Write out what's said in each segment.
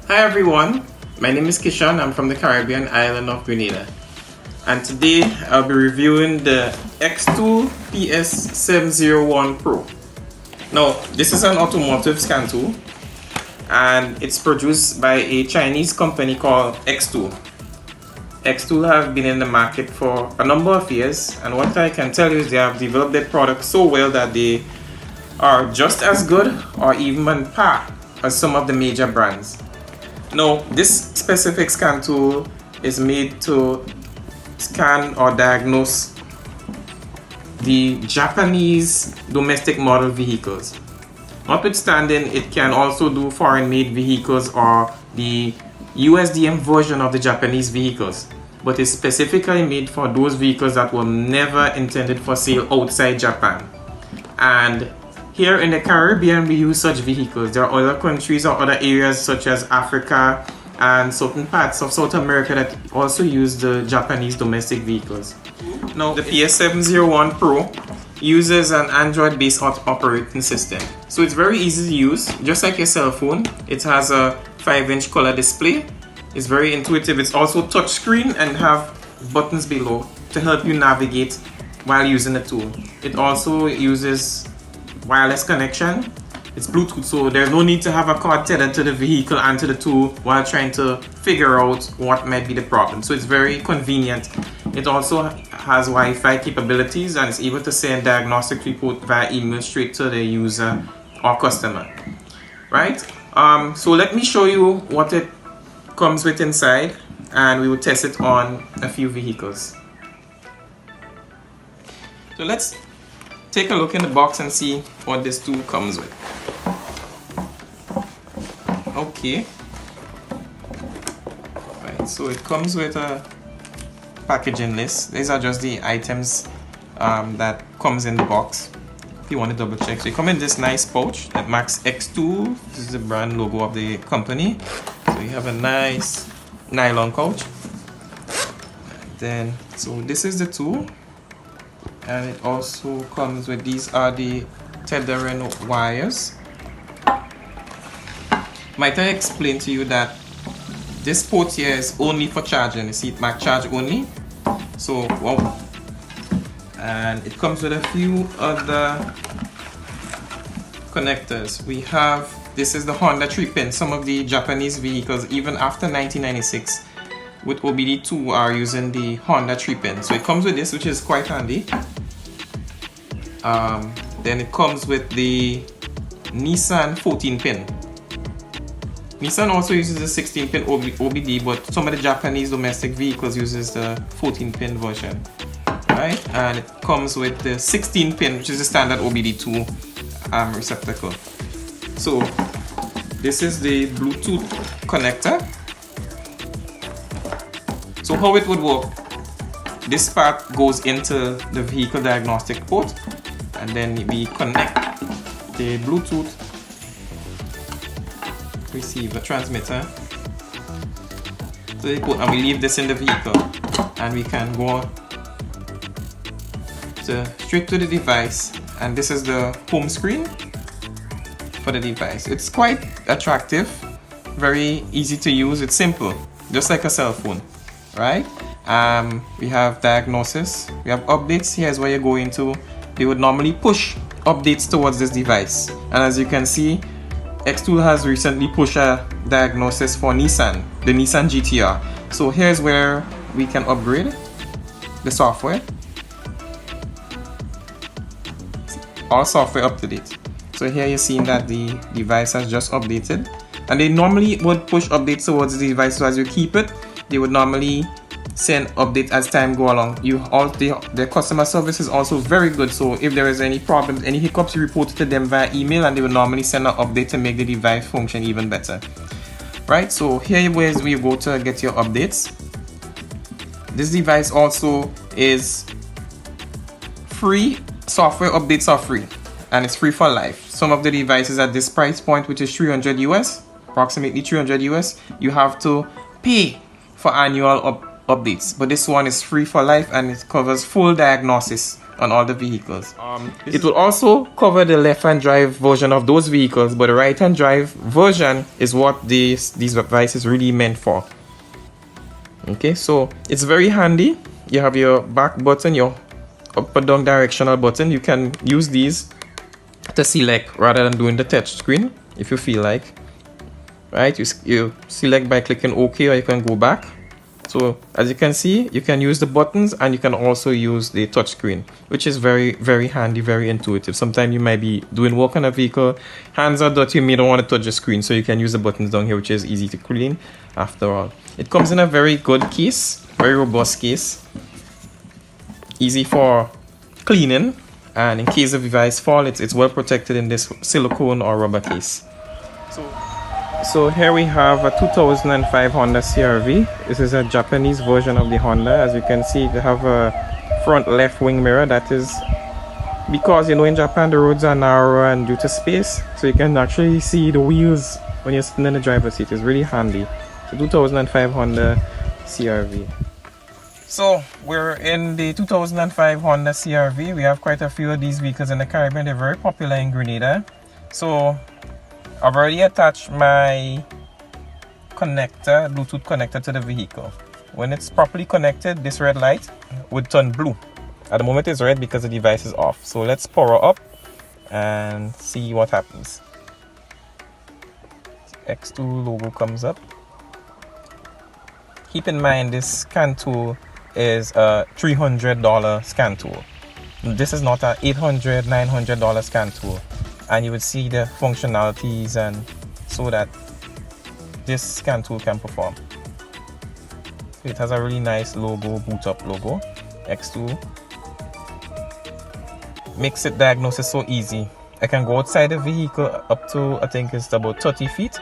Hi everyone, my name is Kishon. I'm from the Caribbean island of Grenada, and today I'll be reviewing the XTOOL PS701 Pro. Now, this is an automotive scan tool, and it's produced by a Chinese company called XTOOL. XTOOL have been in the market for a number of years, and what I can tell you is they have developed their product so well that they are just as good or even on par as some of the major brands. Now, this specific scan tool is made to scan or diagnose the Japanese domestic model vehicles. Notwithstanding, it can also do foreign-made vehicles or the USDM version of the Japanese vehicles, but it's specifically made for those vehicles that were never intended for sale outside Japan. And here in the Caribbean, we use such vehicles. There are other countries or other areas such as Africa and certain parts of South America that also use the Japanese domestic vehicles. Now, the PS701 Pro uses an Android-based operating system. So it's very easy to use, just like your cell phone. It has a 5-inch color display. It's very intuitive. It's also touchscreen and have buttons below to help you navigate while using the tool. It also uses wireless connection. It's Bluetooth, so there's no need to have a cord tethered to the vehicle and to the tool while trying to figure out what might be the problem. So it's very convenient. It also has Wi-Fi capabilities and is able to send diagnostic report via email straight to the user or customer. Right? So let me show you what it comes with inside, and we will test it on a few vehicles. So let's take a look in the box and see what this tool comes with. Okay. Right, so it comes with a packaging list. These are just the items that comes in the box. If you want to double check. So you come in this nice pouch that marks XTOOL. This is the brand logo of the company. So you have a nice nylon pouch. Then, so this is the tool. And it also comes with, these are the tethering wires. Might I explain to you that this port here is only for charging. You see it marked charge only. So, wow. And it comes with a few other connectors. We have, this is the Honda 3-pin. Some of the Japanese vehicles, even after 1996, with OBD2 are using the Honda 3-pin. So it comes with this, which is quite handy. Then it comes with the Nissan 14-pin. Nissan also uses the 16-pin OBD, but some of the Japanese domestic vehicles uses the 14-pin version. Right? And it comes with the 16-pin, which is the standard OBD2 receptacle. So this is the Bluetooth connector. So how it would work, this part goes into the vehicle diagnostic port, and then we connect the Bluetooth receiver transmitter to the port, and we leave this in the vehicle, and we can go straight to the device, and this is the home screen for the device. It's quite attractive, very easy to use, it's simple, just like a cell phone. Right? We have diagnosis, we have updates. Here's where you're going to. They would normally push updates towards this device, and as you can see, XTOOL has recently pushed a diagnosis for Nissan, the Nissan GTR. So here's where we can upgrade the software. All software up to date. So here you're seeing that the device has just updated, and they normally would push updates towards the device, so as you keep it, they would normally send updates as time go along. The customer service is also very good, so if there is any problems, any hiccups, you report it to them via email, and they will normally send an update to make the device function even better. Right, so here is where you go to get your updates. This device also is free. Software updates are free, and it's free for life. Some of the devices at this price point, which is 300 US, approximately 300 US, you have to pay for annual updates, but this one is free for life, and it covers full diagnosis on all the vehicles. It will also cover the left-hand drive version of those vehicles, but the right-hand drive version is what these devices really meant for. Okay, so it's very handy. You have your back button, your up and down directional button. You can use these to select rather than doing the touch screen if you feel like. Right, you select by clicking OK, or you can go back. So as you can see, you can use the buttons and you can also use the touch screen, which is very handy, very intuitive. Sometimes you might be doing work on a vehicle, hands are dirty, you may don't want to touch the screen, so you can use the buttons down here, which is easy to clean after all. It comes in a very good case, very robust case, easy for cleaning, and in case the device falls, it's well protected in this silicone or rubber case. So here we have a 2005 Honda CR-V. This is a Japanese version of the Honda. As you can see, they have a front left wing mirror. That is because, you know, in Japan the roads are narrow and due to space, so you can actually see the wheels when you're sitting in the driver's seat. It's really handy. The 2005 Honda CR-V. So we're in the 2005 Honda CR-V. We have quite a few of these vehicles in the Caribbean. They're very popular in Grenada. So I've already attached my connector, Bluetooth connector, to the vehicle. When it's properly connected, this red light would turn blue. At the moment it's red because the device is off. So let's power up and see what happens. XTOOL logo comes up. Keep in mind this scan tool is a $300 scan tool. This is not a $800, $900 scan tool. And you would see the functionalities and so that this scan tool can perform. It has a really nice logo, boot up logo, XTOOL. Makes it diagnosis so easy. I can go outside the vehicle up to, I think it's about 30 feet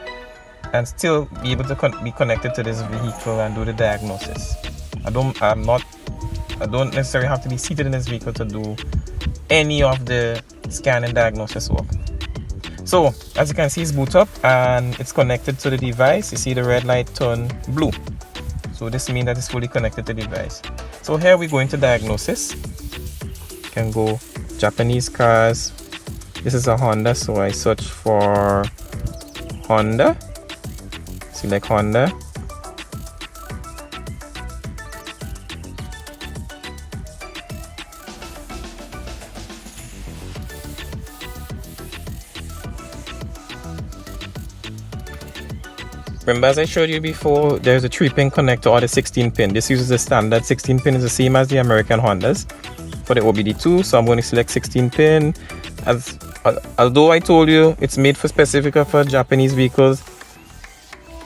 and still be able to be connected to this vehicle and do the diagnosis. I don't necessarily have to be seated in this vehicle to do any of the scan and diagnosis work. So as you can see, it's boot up and it's connected to the device. You see the red light turn blue, so this means that it's fully connected to the device. So here we go into diagnosis. You can go Japanese cars. This is a Honda, so I search for Honda, select Honda. Remember, as I showed you before, there's a 3-pin connector or the 16-pin. This uses the standard 16-pin, is the same as the American Hondas for the OBD2. So I'm going to select 16-pin. Although I told you it's made for specifically for Japanese vehicles,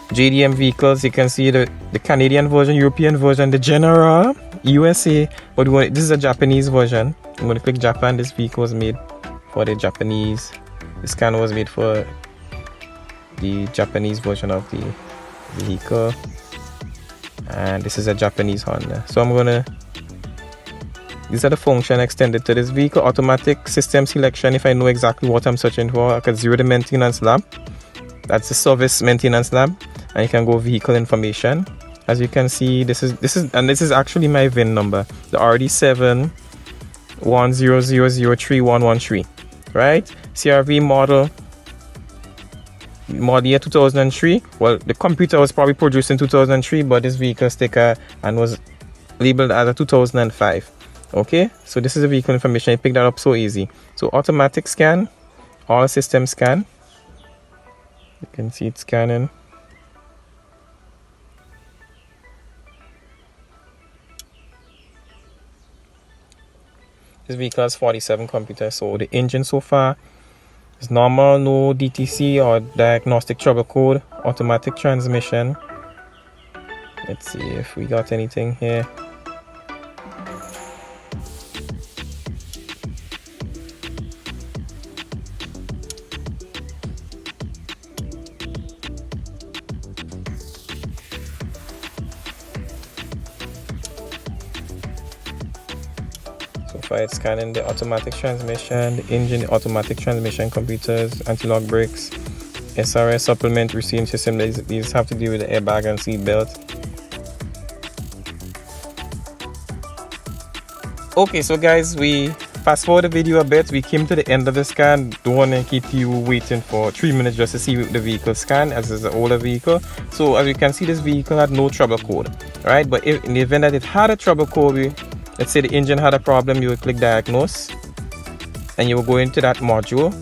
JDM vehicles, you can see the Canadian version, European version, the General, USA. But this is a Japanese version. I'm going to click Japan. This vehicle was made for the Japanese. The scan was made for the Japanese version of the vehicle, and this is a Japanese Honda. So I'm gonna, these are the function extended to this vehicle. Automatic system selection, if I know exactly what I'm searching for. I can zero the maintenance lab, that's the service maintenance lab, and you can go vehicle information. As you can see, this is actually my VIN number, the RD7 10003113, right? CR-V model year 2003. Well, the computer was probably produced in 2003, but this vehicle sticker and was labeled as a 2005. Okay, so this is the vehicle information. I picked that up so easy. So automatic scan, all system scan. You can see it scanning. This vehicle has 47 computers. So the engine so far is normal, no DTC or diagnostic trouble code. Automatic transmission. Let's see if we got anything here. So far it's scanning the automatic transmission, the engine, the automatic transmission computers, anti-lock brakes, SRS supplement receiving system. These have to do with the airbag and seat belt. Okay, so guys, we fast forward the video a bit. We came to the end of the scan. Don't want to keep you waiting for 3 minutes just to see the vehicle scan, as it's an older vehicle. So as you can see, this vehicle had no trouble code, right? But if in the event that it had a trouble code, let's say the engine had a problem, you would click diagnose and you will go into that module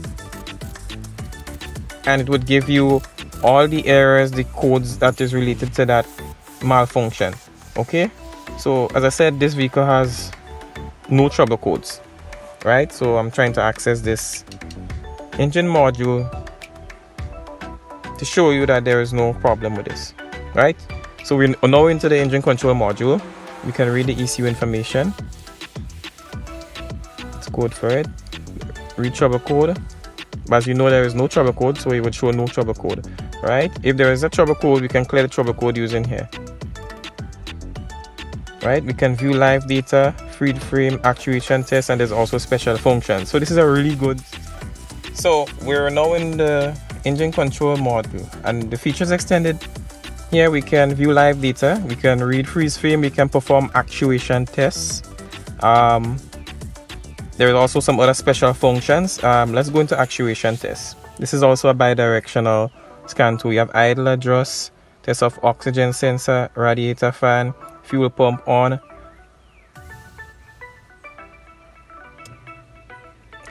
and it would give you all the errors, the codes that is related to that malfunction. Okay, so as I said, this vehicle has no trouble codes, right? So I'm trying to access this engine module to show you that there is no problem with this, right? So we're now into the engine control module. We can read the ECU information. Let's code for it. Read trouble code. But as you know, there is no trouble code, so it would show no trouble code, right? If there is a trouble code, we can clear the trouble code using here, right? We can view live data, freed frame, actuation test, and there's also special functions. So this is a really good. So we're now in the engine control module and the features extended. Here we can view live data, we can read freeze frame, we can perform actuation tests. There is also some other special functions. Let's go into actuation tests. This is also a bi-directional scan tool. You have idle adjust, test of oxygen sensor, radiator fan, fuel pump on.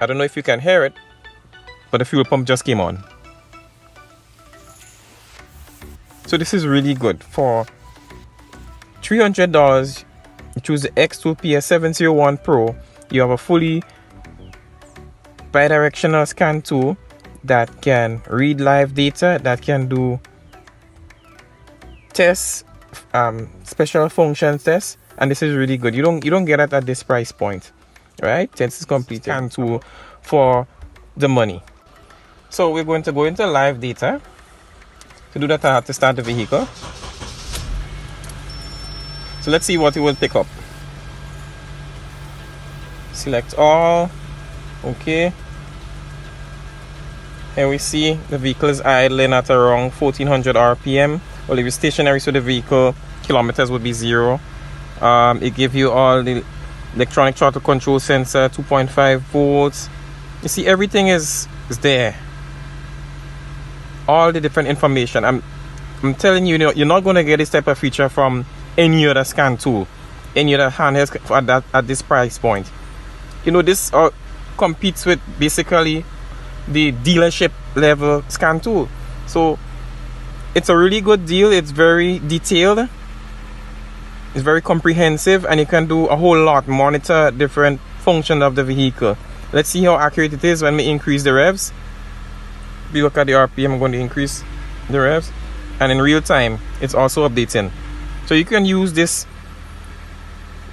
I don't know if you can hear it, but the fuel pump just came on. So this is really good. For $300, you choose the XTOOL PS701 Pro. You have a fully bi-directional scan tool that can read live data, that can do tests, special function tests, and this is really good. You don't get it at this price point, right? Test is complete scan tool for the money. So we're going to go into live data. To do that, I have to start the vehicle. So let's see what it will pick up. Select all. Okay. Here we see the vehicle is idling at around 1400 RPM. Well, if it's stationary, so the vehicle kilometers would be 0. It gives you all the electronic throttle control sensor, 2.5 volts. You see, everything is there. All the different information. I'm telling you, you're not going to get this type of feature from any other scan tool, any other handheld at this price point. You know, this competes with basically the dealership level scan tool. So it's a really good deal. It's very detailed, it's very comprehensive, and you can do a whole lot, monitor different functions of the vehicle. Let's see how accurate it is when we increase the revs. If you look at the RPM, I'm going to increase the revs, and in real time it's also updating. So you can use this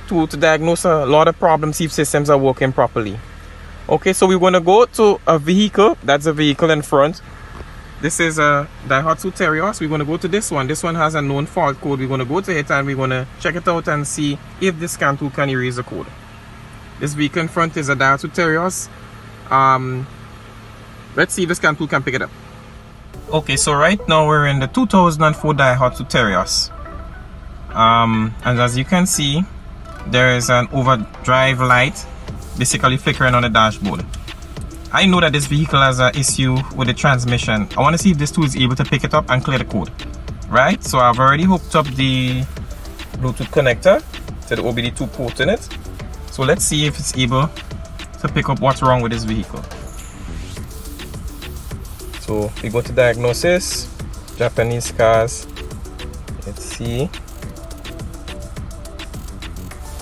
tool to diagnose a lot of problems, see if systems are working properly. Okay, so we're going to go to a vehicle. That's a vehicle in front. This is a Daihatsu Terios. We're going to go to this one. This one has a known fault code. We're going to go to it and we're going to check it out and see if this scan tool can erase the code. This vehicle in front is a Daihatsu Terios. Let's see if the scan tool can pick it up. Okay, so right now we're in the 2004 Daihatsu Terios. And as you can see, there is an overdrive light basically flickering on the dashboard. I know that this vehicle has an issue with the transmission. I want to see if this tool is able to pick it up and clear the code. Right, so I've already hooked up the Bluetooth connector to the OBD2 port in it. So let's see if it's able to pick up what's wrong with this vehicle. So we go to diagnosis, Japanese cars. Let's see.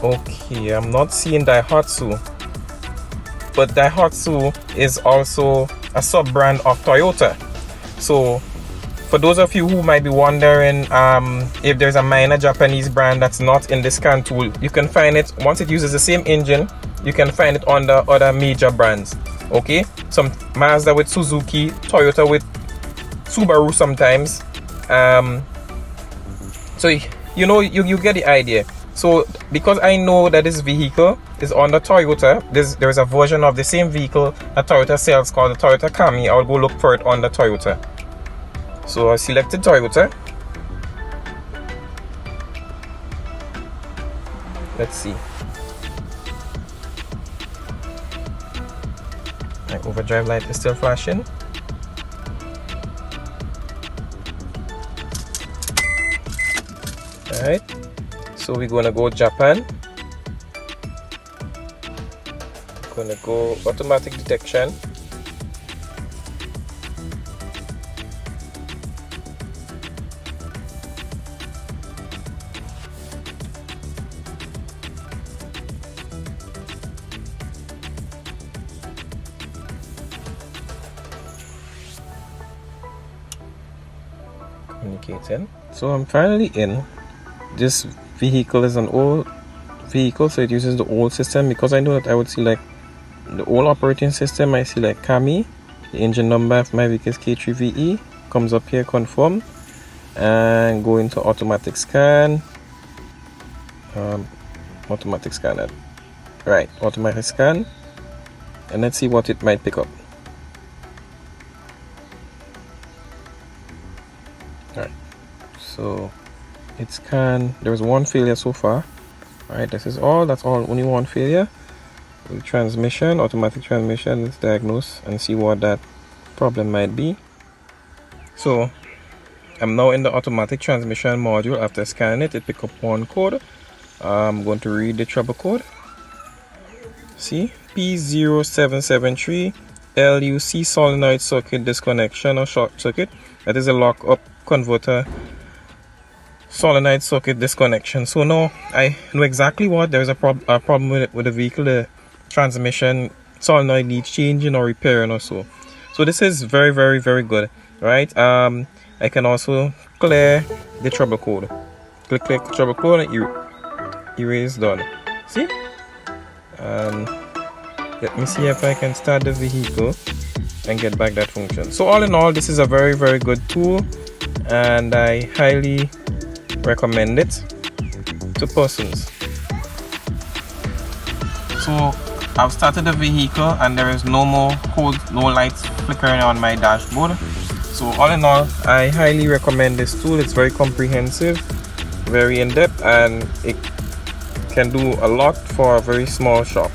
Okay, I'm not seeing Daihatsu, but Daihatsu is also a sub-brand of Toyota. So for those of you who might be wondering if there's a minor Japanese brand that's not in the scan tool, you can find it. Once it uses the same engine, you can find it under other major brands. Okay, some Mazda with Suzuki, Toyota with Subaru sometimes. So you know, you get the idea. So because I know that this vehicle is under Toyota, there is a version of the same vehicle that Toyota sells called the Toyota Camry. I'll go look for it under Toyota. So I selected Toyota. Let's see. My overdrive light is still flashing. Alright, so we're gonna go Japan. Gonna go automatic detection. Communicating. So I'm finally in. This vehicle is an old vehicle, so it uses the old system, because I know that I would see like the old operating system. I see like CAMI, the engine number of my vehicle is K3VE, comes up here, confirm, and go into automatic scan. Automatic scanner, right? Automatic scan, and let's see what it might pick up. Alright, so it scanned. There was one failure so far. Alright, this is all. That's all. Only one failure. The transmission, automatic transmission. Let's diagnose and see what that problem might be. So I'm now in the automatic transmission module. After scanning it, it picked up one code. I'm going to read the trouble code. See, P0773 LUC solenoid circuit disconnection or short circuit. That is a lock-up converter solenoid circuit disconnection. So now I know exactly what there is a problem with the vehicle. The transmission solenoid needs changing or repairing or so. So this is very, very, very good, right? I can also clear the trouble code. Click the trouble code and erase done. See? Let me see if I can start the vehicle and get back that function. So all in all, this is a very, very good tool, and I highly recommend it to persons. So I've started the vehicle and there is no more no lights flickering on my dashboard. So all in all, I highly recommend this tool. It's very comprehensive, very in-depth, and it can do a lot for a very small shop.